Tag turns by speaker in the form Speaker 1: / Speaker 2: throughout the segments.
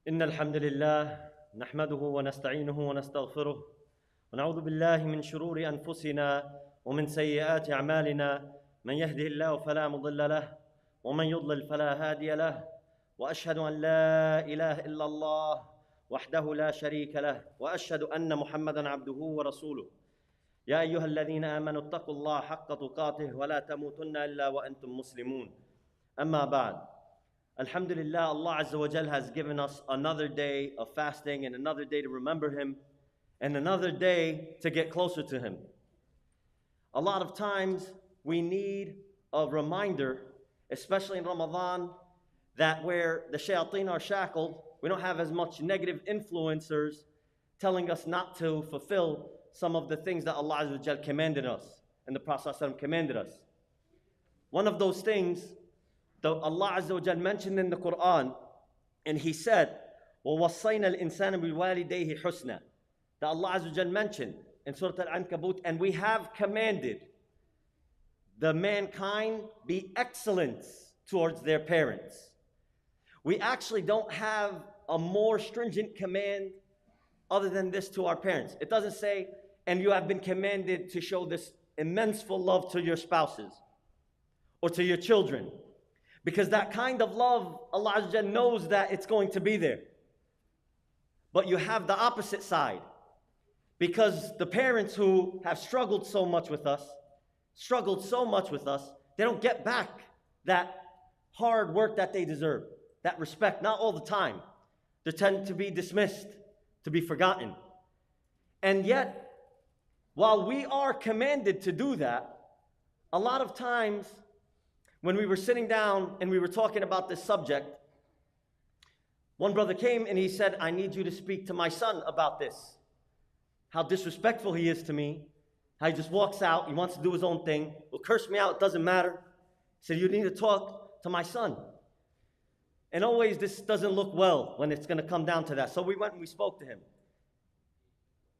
Speaker 1: إن الحمد لله نحمده ونستعينه ونستغفره ونعوذ بالله من شرور أنفسنا ومن سيئات أعمالنا من يهده الله فلا مضل له ومن يضلل فلا هادي له وأشهد أن لا إله إلا الله وحده لا شريك له وأشهد أن محمدًا عبده ورسوله يا أيها الذين آمنوا اتقوا الله حق تقاته ولا تموتن إلا وأنتم مسلمون أما بعد. Alhamdulillah, Allah Azza wa Jal has given us another day of fasting and another day to remember Him and another day to get closer to Him. A lot of times we need a reminder, especially in Ramadan, that where the shayateen are shackled, we don't have as much negative influencers telling us not to fulfill some of the things that Allah Azza wa Jal commanded us and the Prophet ﷺ commanded us. One of those things Allah Azza wa Jal mentioned in the Quran, and He said, وَوَصَّيْنَا الْإِنسَانَ بِوَالِدَيْهِ حُسْنًا, that Allah Azza wa Jal mentioned in Surah Al-Ankabut, and we have commanded the mankind be excellent towards their parents. We actually don't have a more stringent command other than this to our parents. It doesn't say, and you have been commanded to show this immense full love to your spouses or to your children. Because that kind of love, Allah Azza wa Jal knows that it's going to be there. But you have the opposite side. Because the parents who have struggled so much with us, they don't get back that hard work that they deserve, that respect, not all the time. They tend to be dismissed, to be forgotten. And yet, while we are commanded to do that, a lot of times, when we were sitting down and we were talking about this subject, one brother came and he said, I need you to speak to my son about this. How disrespectful he is to me. How he just walks out, he wants to do his own thing. Will curse me out, it doesn't matter. He said, you need to talk to my son. And always this doesn't look well when it's going to come down to that. So we went and we spoke to him.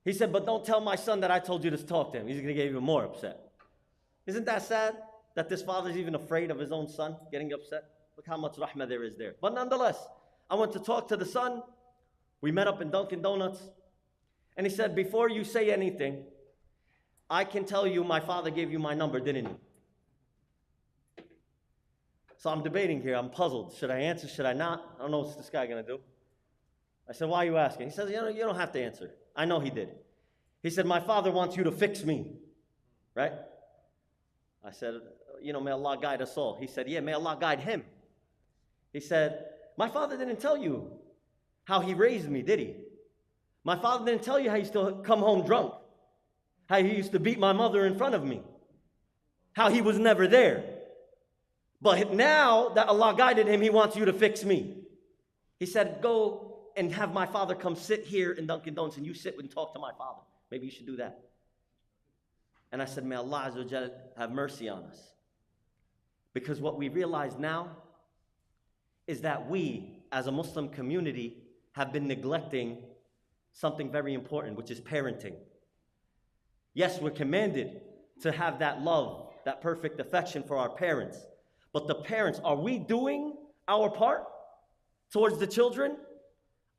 Speaker 1: He said, but don't tell my son that I told you to talk to him. He's going to get even more upset. Isn't that sad? That this father is even afraid of his own son getting upset. Look how much rahmah there is there. But nonetheless, I went to talk to the son. We met up in Dunkin' Donuts. And he said, before you say anything, I can tell you my father gave you my number, didn't he? So I'm debating here. I'm puzzled. Should I answer? Should I not? I don't know what's this guy going to do. I said, why are you asking? He says, you don't have to answer. I know he did. He said, my father wants you to fix me. Right? I said, may Allah guide us all. He said, yeah, may Allah guide him. He said, my father didn't tell you how he raised me, did he? My father didn't tell you how he used to come home drunk, how he used to beat my mother in front of me, how he was never there. But now that Allah guided him, he wants you to fix me. He said, go and have my father come sit here in Dunkin' Donuts and you sit and talk to my father. Maybe you should do that. And I said, may Allah Azza wa Jal have mercy on us. Because what we realize now is that we, as a Muslim community, have been neglecting something very important, which is parenting. Yes, we're commanded to have that love, that perfect affection for our parents. But the parents, are we doing our part towards the children?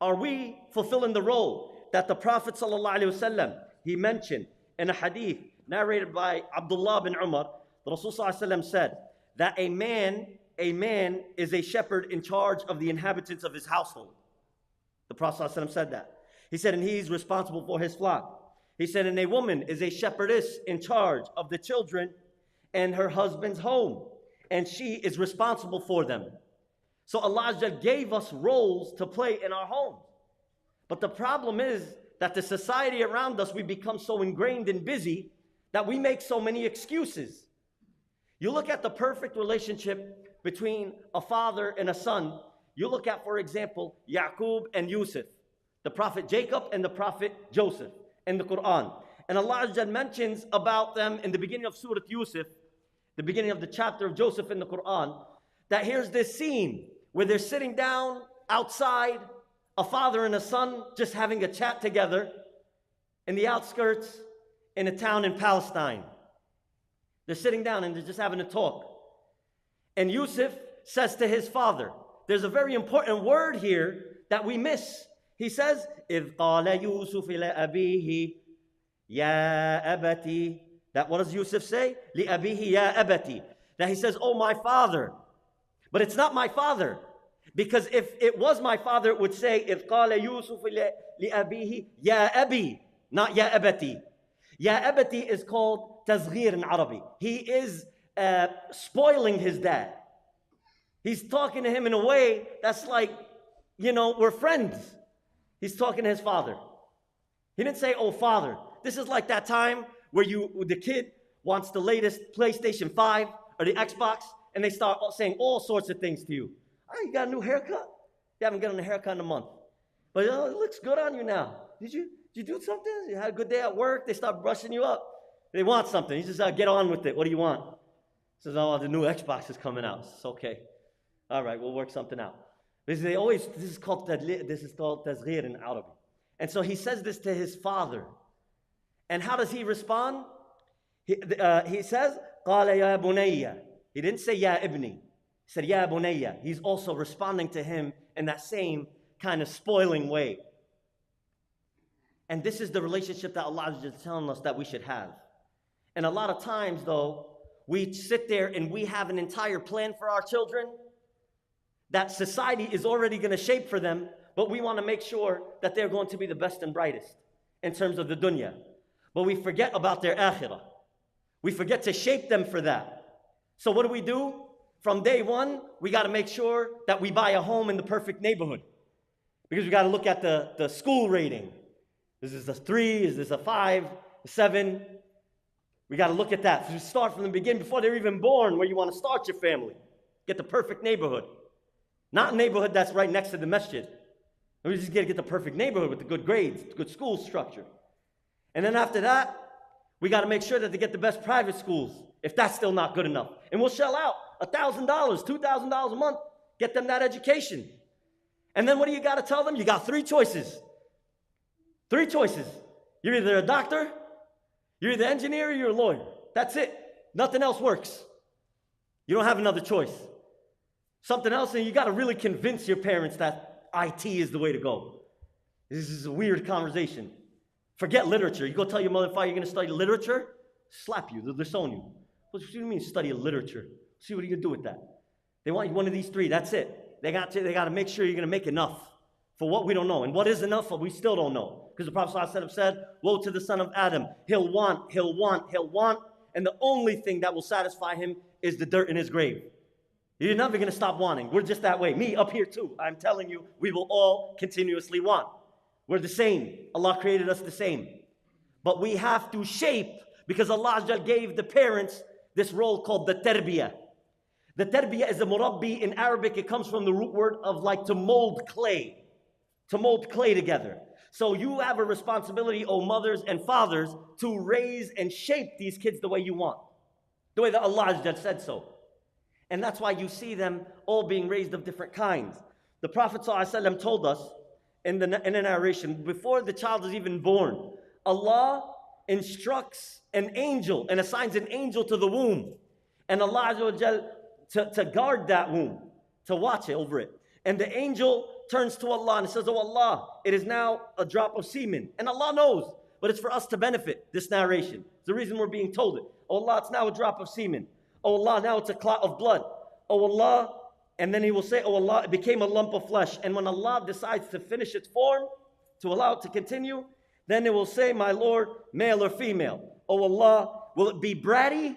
Speaker 1: Are we fulfilling the role that the Prophet ﷺ, he mentioned in a hadith narrated by Abdullah bin Umar? The Rasul ﷺ said that a man is a shepherd in charge of the inhabitants of his household. The Prophet ﷺ said that. He said, and he's responsible for his flock. He said, and a woman is a shepherdess in charge of the children and her husband's home, and she is responsible for them. So Allah gave us roles to play in our home. But the problem is that the society around us, we become so ingrained and busy that we make so many excuses. You look at the perfect relationship between a father and a son. You look at, for example, Yaqub and Yusuf, the prophet Jacob and the prophet Joseph in the Quran. And Allah mentions about them in the beginning of Surah Yusuf, the beginning of the chapter of Joseph in the Quran, that here's this scene where they're sitting down outside, a father and a son just having a chat together in the outskirts in a town in Palestine. They're sitting down and they're just having a talk. And Yusuf says to his father, there's a very important word here that we miss. He says, إِذْ قَالَ يُوسُفِ لَأَبِيهِ يَا أَبَتِي. That what does Yusuf say? لِأَبِيهِ يَا أَبَتِي. That he says, oh my father. But it's not my father. Because if it was my father, it would say, إِذْ قَالَ يُوسُفِ لِأَبِيهِ يَا أَبِي. Not يَا أَبَتِي. يَا أَبَتِي is called تَصْغِير in Arabic. He is spoiling his dad. He's talking to him in a way that's like, we're friends. He's talking to his father. He didn't say, oh, father. This is like that time where the kid wants the latest PlayStation 5 or the Xbox, and they start saying all sorts of things to you. Oh, you got a new haircut? You haven't gotten a haircut in a month. But it looks good on you now. Did you do something? You had a good day at work? They start brushing you up. They want something. You just get on with it. What do you want? He says, oh, the new Xbox is coming out. It's okay. All right, we'll work something out. This is called tasghir in Arabic. And so he says this to his father. And how does he respond? He says, قَالَ يَا بُنَيَّ. He didn't say ya ibni. He said ya bunayya. He's also responding to him in that same kind of spoiling way. And this is the relationship that Allah is just telling us that we should have. And a lot of times, though, we sit there and we have an entire plan for our children that society is already going to shape for them, but we want to make sure that they're going to be the best and brightest in terms of the dunya. But we forget about their akhirah. We forget to shape them for that. So what do? From day one, we got to make sure that we buy a home in the perfect neighborhood. Because we got to look at the school rating. Is this a 3? Is this a 5? A 7? We got to look at that. So you start from the beginning, before they're even born, where you want to start your family. Get the perfect neighborhood. Not a neighborhood that's right next to the masjid. We just got to get the perfect neighborhood with the good grades, good school structure. And then after that, we got to make sure that they get the best private schools, if that's still not good enough. And we'll shell out $1,000, $2,000 a month, get them that education. And then what do you got to tell them? You got 3 choices. 3 choices. You're either a doctor, you're either an engineer, or you're a lawyer. That's it. Nothing else works. You don't have another choice. Something else, and you got to really convince your parents that IT is the way to go. This is a weird conversation. Forget literature. You go tell your mother and father you're going to study literature, slap you, they'll disown you. What do you mean study literature? See what are you going to do with that? They want one of these three. That's it. They got to make sure you're going to make enough for what we don't know. And what is enough, what we still don't know. Because the Prophet ﷺ said, woe to the son of Adam. He'll want. And the only thing that will satisfy him is the dirt in his grave. You're never going to stop wanting. We're just that way. Me up here too. I'm telling you, we will all continuously want. We're the same. Allah created us the same. But we have to shape, because Allah gave the parents this role called the tarbiyah. The tarbiyah is a murabbi. In Arabic, it comes from the root word of like to mold clay. To mold clay together. So you have a responsibility, O mothers and fathers, to raise and shape these kids the way you want. The way that Allah said so. And that's why you see them all being raised of different kinds. The Prophet ﷺ told us in a narration, before the child is even born, Allah instructs an angel and assigns an angel to the womb. And Allah to guard that womb, to watch it over it. And the angel turns to Allah and says, oh Allah, it is now a drop of semen. And Allah knows, but it's for us to benefit this narration. It's the reason we're being told it. Oh Allah, it's now a drop of semen. Oh Allah, now it's a clot of blood. Oh Allah, and then he will say, oh Allah, it became a lump of flesh. And when Allah decides to finish its form, to allow it to continue, then it will say, my Lord, male or female. Oh Allah, will it be bratty?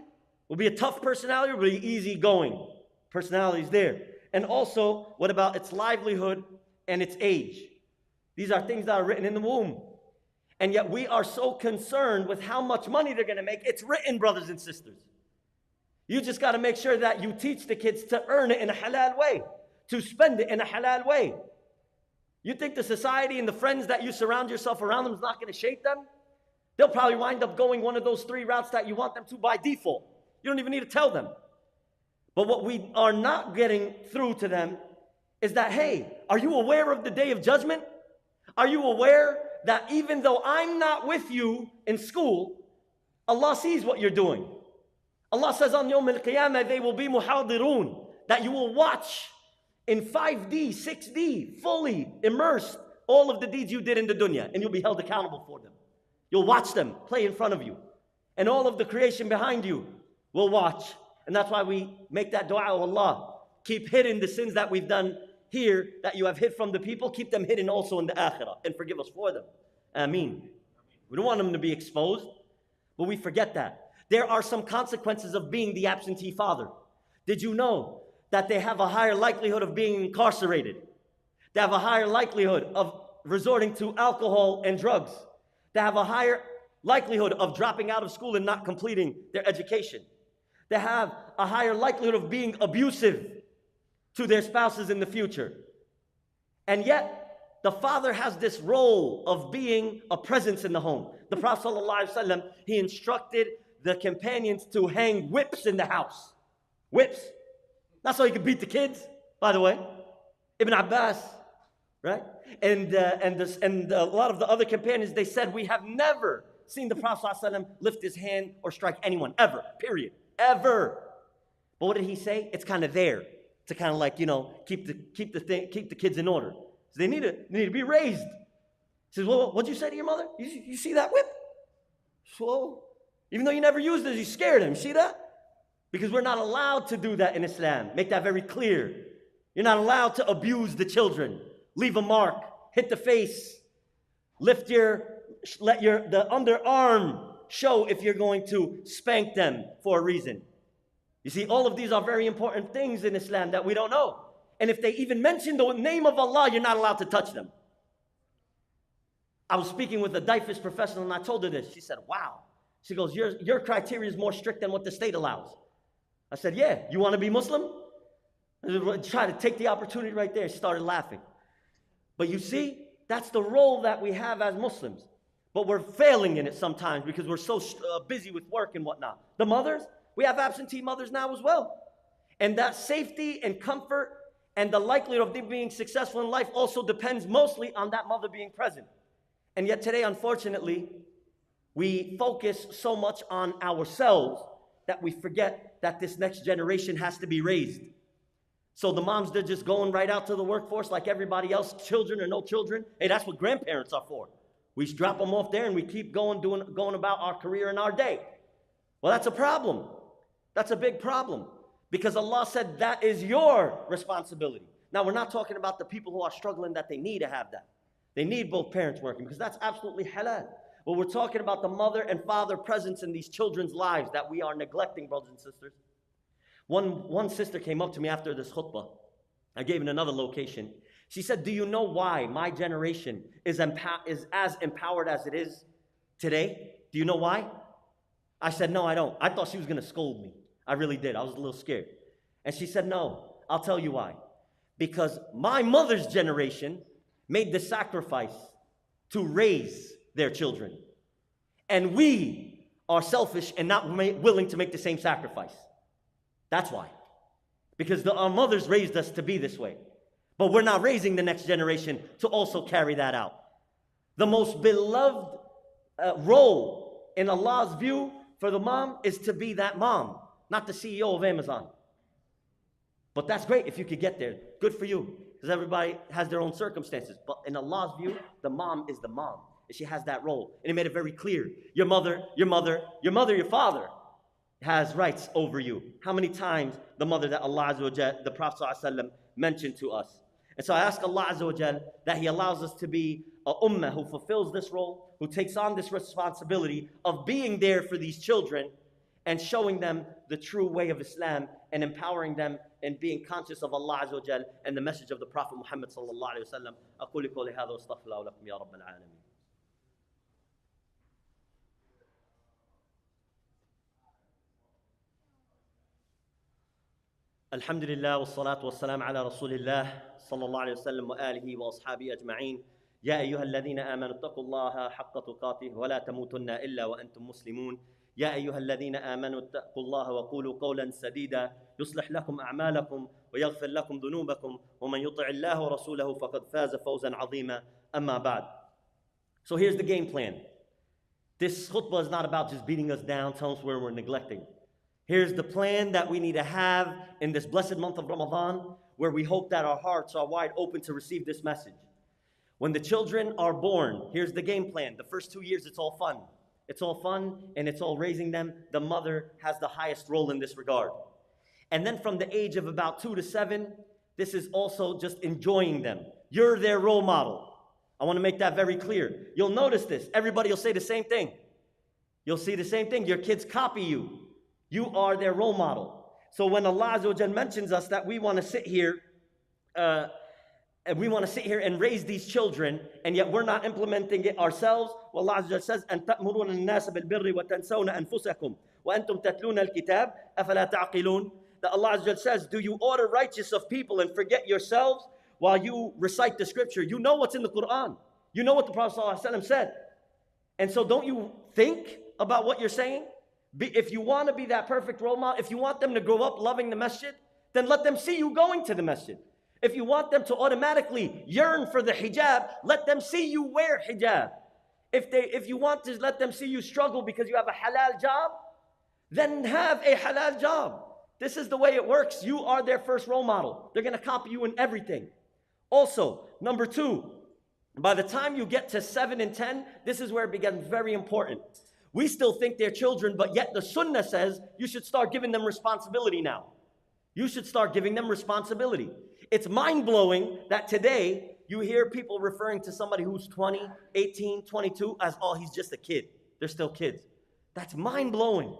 Speaker 1: Will it be a tough personality, or will it be easygoing? Personality's there. And also, what about its livelihood and its age? These are things that are written in the womb. And yet we are so concerned with how much money they're going to make. It's written, brothers and sisters. You just got to make sure that you teach the kids to earn it in a halal way, to spend it in a halal way. You think the society and the friends that you surround yourself around them is not going to shape them? They'll probably wind up going one of those 3 routes that you want them to by default. You don't even need to tell them. But what we are not getting through to them is that, hey, are you aware of the day of judgment? Are you aware that even though I'm not with you in school, Allah sees what you're doing? Allah says on Yawm al-Qiyamah, they will be muhadirun, that you will watch in 5D, 6D, fully immersed all of the deeds you did in the dunya, and you'll be held accountable for them. You'll watch them play in front of you, and all of the creation behind you will watch. And that's why we make that dua, oh Allah, keep hidden the sins that we've done here, that you have hid from the people, keep them hidden also in the akhirah, and forgive us for them. Ameen. We don't want them to be exposed, but we forget that. There are some consequences of being the absentee father. Did you know that they have a higher likelihood of being incarcerated? They have a higher likelihood of resorting to alcohol and drugs. They have a higher likelihood of dropping out of school and not completing their education. They have a higher likelihood of being abusive to their spouses in the future. And yet, the father has this role of being a presence in the home. The Prophet ﷺ, he instructed the companions to hang whips in the house. Whips. Not so he could beat the kids, by the way. Ibn Abbas, right? And a lot of the other companions, they said, we have never seen the Prophet ﷺ lift his hand or strike anyone, ever, period, ever. But what did he say? It's kind of there to kind of like, keep the kids in order. So they need to be raised. He says, well, what'd you say to your mother? You see that whip? So, even though you never used it, you scared him. See that? Because we're not allowed to do that in Islam. Make that very clear. You're not allowed to abuse the children. Leave a mark. Hit the face. Let the underarm show if you're going to spank them for a reason. You see, all of these are very important things in Islam that we don't know. And if they even mention the name of Allah, you're not allowed to touch them. I was speaking with a DIFIS professional and I told her this. She said, wow. She goes, your criteria is more strict than what the state allows. I said, yeah, you want to be Muslim? I tried to take the opportunity right there. She started laughing. But you see, that's the role that we have as Muslims. But we're failing in it sometimes because we're so busy with work and whatnot. The mothers, we have absentee mothers now as well. And that safety and comfort and the likelihood of them being successful in life also depends mostly on that mother being present. And yet today, unfortunately, we focus so much on ourselves that we forget that this next generation has to be raised. So the moms, they're just going right out to the workforce like everybody else, children or no children. Hey, that's what grandparents are for. We just drop them off there and we keep going about our career and our day. Well, that's a problem. That's a big problem. Because Allah said that is your responsibility. Now, we're not talking about the people who are struggling that they need to have that. They need both parents working because that's absolutely halal. But we're talking about the mother and father presence in these children's lives that we are neglecting, brothers and sisters. One sister came up to me after this khutbah. I gave in another location. She said, do you know why my generation is as empowered as it is today? Do you know why? I said, no, I don't. I thought she was going to scold me. I really did. I was a little scared. And she said, no, I'll tell you why. Because my mother's generation made the sacrifice to raise their children. And we are selfish and not willing to make the same sacrifice. That's why. Because our mothers raised us to be this way. But we're not raising the next generation to also carry that out. The most beloved role in Allah's view for the mom is to be that mom, not the CEO of Amazon. But that's great if you could get there. Good for you. Because everybody has their own circumstances. But in Allah's view, the mom is the mom. And she has that role. And He made it very clear. Your father has rights over you. How many times the mother that Allah Azza wa Jal, the Prophet ﷺ mentioned to us. And so I ask Allah Azza wa Jal that He allows us to be a ummah who fulfills this role, who takes on this responsibility of being there for these children and showing them the true way of Islam and empowering them and being conscious of Allah Azza wa Jal and the message of the Prophet Muhammad sallallahu alayhi wa sallam. أقول قولي هذا واستغفر الله لكم يا رب العالمين. الحمد لله والصلاة والسلام على رسول الله صلى الله عليه وسلم وآله وأصحابه أجمعين. يا أيها الذين آمنوا اتقوا الله حق تقاته ولا تموتن إلا وأنتم مسلمون. يا أيها الذين آمنوا اتقوا الله وقولوا قولا سديدا يصلح لكم أعمالكم ويغفر لكم ذنوبكم ومن يطع الله ورسوله فقد فاز فوزا عظيما. أما بعد. So here's the game plan. This khutbah is not about just beating us down, telling us where we're neglecting. Here's the plan that we need to have in this blessed month of Ramadan, where we hope that our hearts are wide open to receive this message. When the children are born, here's the game plan. The first 2 years, it's all fun. It's all fun and it's all raising them. The mother has the highest role in this regard. And then from the age of about 2 to 7, this is also just enjoying them. You're their role model. I want to make that very clear. You'll notice this. Everybody will say the same thing. You'll see the same thing. Your kids copy you. You are their role model. So when Allah Azza wa Jal mentions us that we want to sit here and raise these children, and yet we're not implementing it ourselves, well, Allah Azza wa Jal says, أَن تَأْمُرُونَ النَّاسَ بِالْبِرِّ وَتَنْسَوْنَ أَنفُسَكُمْ وَأَنْتُمْ تَتْلُونَ الْكِتَابَ أَفَلَا تَعْقِلُونَ. That Allah Azza wa Jal says, do you order righteous of people and forget yourselves while you recite the scripture? You know what's in the Quran. You know what the Prophet ﷺ said. And so don't you think about what you're saying? If you want to be that perfect role model, if you want them to grow up loving the masjid, then let them see you going to the masjid. If you want them to automatically yearn for the hijab, let them see you wear hijab. If you want to let them see you struggle because you have a halal job, then have a halal job. This is the way it works. You are their first role model. They're going to copy you in everything. Also, number 2, by the time you get to 7 and 10, this is where it becomes very important. We still think they're children, but yet the sunnah says you should start giving them responsibility now. You should start giving them responsibility. It's mind-blowing that today you hear people referring to somebody who's 20, 18, 22 as, oh, he's just a kid. They're still kids. That's mind-blowing.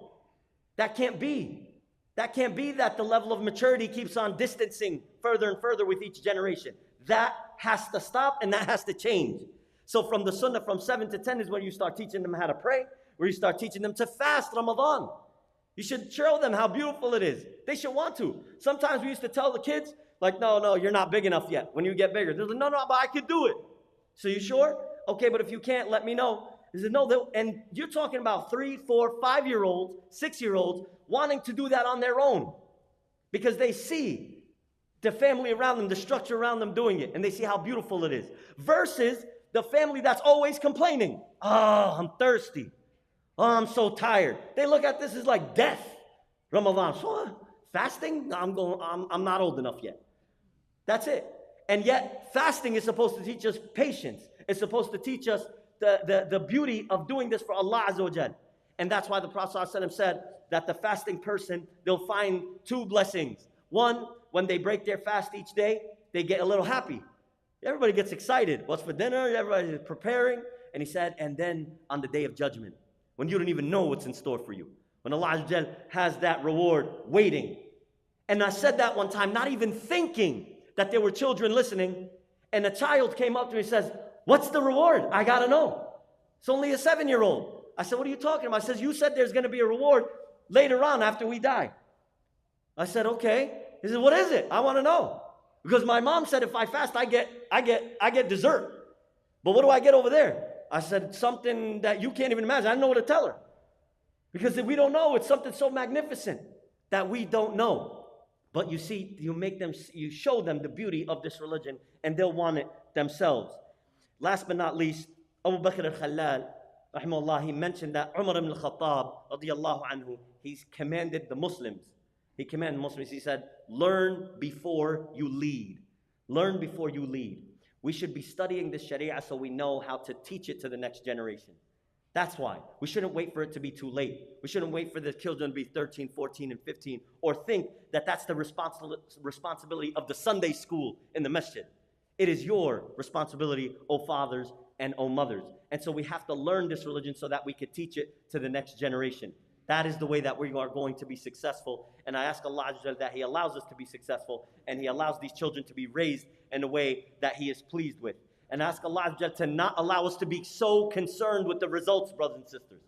Speaker 1: That can't be. That can't be that the level of maturity keeps on distancing further and further with each generation. That has to stop and that has to change. So from the sunnah, from 7 to 10 is when you start teaching them how to pray, where you start teaching them to fast Ramadan. You should show them how beautiful it is. They should want to. Sometimes we used to tell the kids, like, no, you're not big enough yet. When you get bigger, they're like, no, but I could do it. So you sure? Okay, but if you can't, let me know. They said, no, and you're talking about 3, 4, 5-year-olds, 6-year-olds wanting to do that on their own because they see the family around them, the structure around them doing it, and they see how beautiful it is. Versus the family that's always complaining. Oh, I'm thirsty. Oh, I'm so tired. They look at this as like death. Ramadan. So, fasting? No, I'm not old enough yet. That's it. And yet, fasting is supposed to teach us patience. It's supposed to teach us the beauty of doing this for Allah Azza wa Jal. And that's why the Prophet ﷺ said that the fasting person, they'll find two blessings. One, when they break their fast each day, they get a little happy. Everybody gets excited. What's for dinner? Everybody's preparing. And he said, and then on the day of judgment, when you don't even know what's in store for you, when Allah Azza wa Jal has that reward waiting. And I said that one time, not even thinking that there were children listening. And a child came up to me and says, what's the reward? I got to know. It's only a 7-year-old. I said, what are you talking about? I said, you said there's going to be a reward later on after we die. I said, okay. He said, what is it? I want to know. Because my mom said if I fast, I get dessert. But what do I get over there? I said, something that you can't even imagine. I don't know what to tell her. Because if we don't know, it's something so magnificent that we don't know. But you see, you show them the beauty of this religion, and they'll want it themselves. Last but not least, Abu Bakr al-Khalal, rahimahullah, he mentioned that Umar ibn al-Khattab, radiyallahu anhu, he's commanded the Muslims. He commanded Muslims, he said, learn before you lead. Learn before you lead. We should be studying the Sharia so we know how to teach it to the next generation. That's why. We shouldn't wait for it to be too late. We shouldn't wait for the children to be 13, 14, and 15, or think that that's the responsibility of the Sunday school in the masjid. It is your responsibility, O fathers and O mothers. And so we have to learn this religion so that we could teach it to the next generation. That is the way that we are going to be successful. And I ask Allah Azza wa Jalla that He allows us to be successful, and He allows these children to be raised in a way that He is pleased with. And I ask Allah Azza wa Jalla to not allow us to be so concerned with the results, brothers and sisters.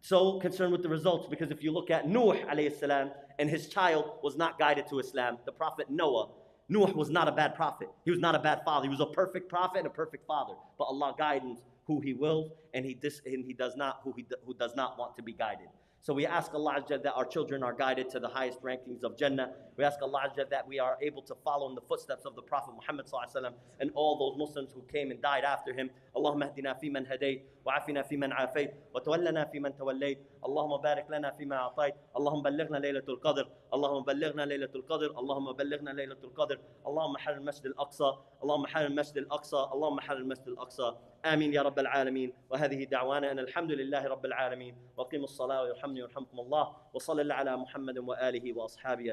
Speaker 1: So concerned with the results, because if you look at Nuh alayhi salam, and his child was not guided to Islam, the prophet Noah, Nuh was not a bad prophet. He was not a bad father. He was a perfect prophet and a perfect father. But Allah guides who He wills, and He does not who does not want to be guided. So we ask Allah Azza wa Jalla that our children are guided to the highest rankings of Jannah. We ask Allah Azza wa Jalla that we are able to follow in the footsteps of the Prophet Muhammad sallallahu alaihi wasallam and all those Muslims who came and died after him. Allahumma hdina fi man hadayt, wa afina fi man afayt, wa tawallana fi man tawallayt. Allahumma barik lana fi ma a'tayt. Allahumma ballighna laylatul qadr. Allahumma ballighna laylatul qadr. Allahumma ballighna laylatul qadr. Allahumma har al-masjid al-aqsa. Allahumma har al-masjid al-aqsa. Allahumma har al-masjid al-aqsa. آمين يا رب العالمين. وهذه دعوانا أن الحمد لله رب العالمين. وقيموا الصلاة ويرحمني ويرحمكم الله. وصلى الله على محمد وآله وأصحابه أجمعين.